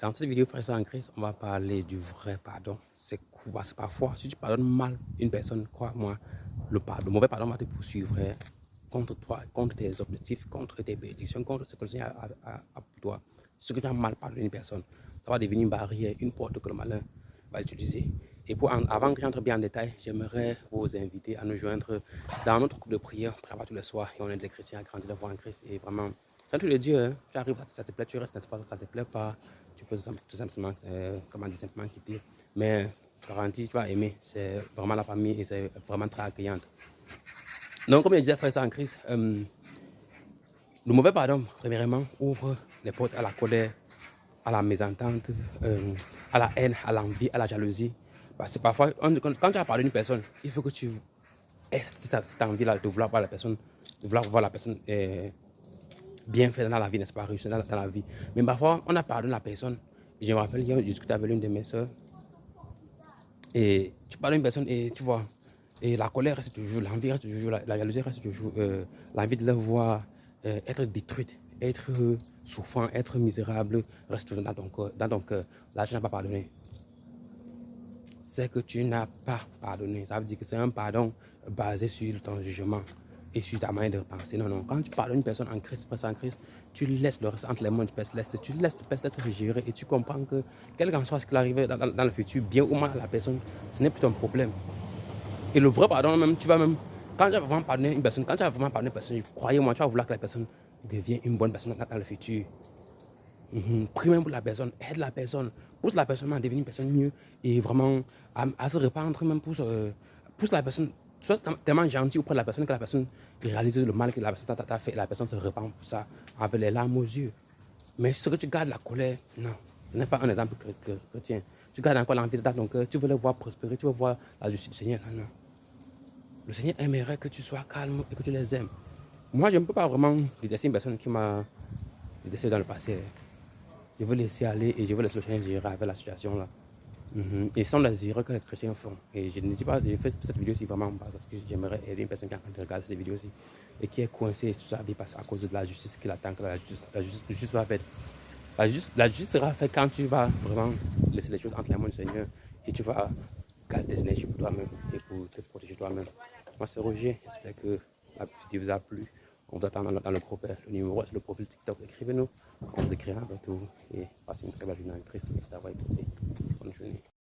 Dans cette vidéo, frère en Christ, on va parler du vrai pardon. C'est cool parce que parfois, si tu pardonnes mal une personne, crois-moi, le mauvais pardon va te poursuivre contre toi, contre tes objectifs, contre tes bénédictions, contre ce que le Seigneur a pour toi. Ce que tu as mal pardonné une personne, ça va devenir une barrière, une porte que le malin va utiliser. Et avant que j'entre bien en détail, j'aimerais vous inviter à nous joindre dans notre groupe de prière, prévoir tous les soirs. Et on est des chrétiens à grandir la foi en Christ. Et vraiment, quand tu le dis, tu arrives, ça te plaît, tu restes, n'est-ce pas, ça te plaît pas, tu peux tout simplement, comment dire, simplement quitter. Mais garantie, tu vas aimer. C'est vraiment la famille et c'est vraiment très accueillante. Donc, comme je disais, frère en Christ, le mauvais pardon, premièrement, ouvre les portes à la colère, à la mésentente, à la haine, à l'envie, à la jalousie. Parce que parfois, quand tu as pardonné une personne, il faut que tu aies cette envie-là de vouloir voir la personne, bien fait dans la vie, n'est-ce pas, réussir dans la vie. Mais parfois, on a pardonné la personne. Et je me rappelle, j'ai discuté avec l'une de mes soeurs. Et tu pardonnes une personne et tu vois, et la colère reste toujours, l'envie reste toujours, la jalousie reste toujours, l'envie de la voir être détruite, être souffrant, être misérable, reste toujours dans ton cœur. Là, tu n'as pas pardonné. C'est que tu n'as pas pardonné. Ça veut dire que c'est un pardon basé sur ton jugement et sur ta manière de penser. Non, non. Quand tu pardonnes une personne en Christ, en Christ, tu laisses le reste entre les mains du Père Céleste. Tu laisses le Père Céleste gérer et tu comprends que, quel qu'en soit ce qui arrive dans le futur, bien ou mal à la personne, ce n'est plus ton problème. Et le vrai pardon, même, tu vas même, quand tu vas vraiment pardonner une personne, croyez-moi, tu vas vouloir que la personne devienne une bonne personne dans le futur. Prie même pour la personne, aide la personne, pousse la personne à devenir une personne mieux et vraiment à se répandre, même pousse la personne, sois tellement gentil auprès de la personne que la personne réalise le mal que la personne t'a fait et la personne se répand pour ça avec les larmes aux yeux. Mais ce que tu gardes la colère, non, ce n'est pas un exemple chrétien. Tu gardes encore l'envie dans ton cœur, tu veux le voir prospérer, tu veux voir la justice du Seigneur. Non, non. Le Seigneur aimerait que tu sois calme et que tu les aimes. Moi, je ne peux pas vraiment détester une personne qui m'a détesté dans le passé. Je veux laisser aller et je veux laisser le Seigneur gérer avec la situation là. Et sans les erreurs que les chrétiens font. Et je ne dis pas, je fais cette vidéo aussi vraiment parce que j'aimerais aider une personne qui est en train de regarder cette vidéo aussi et qui est coincée sur sa vie parce à cause de la justice qu'il attend que la justice soit faite. La justice sera faite quand tu vas vraiment laisser les choses entre les mains du Seigneur et tu vas garder des énergies pour toi-même et pour te protéger toi-même. Moi, c'est Roger. J'espère que la vidéo vous a plu. On vous attend dans le groupe. Le numéro est le profil TikTok. Écrivez-nous. On vous écrira un retour et passez une très belle journée en Christ. Merci d'avoir écouté. Bonne journée.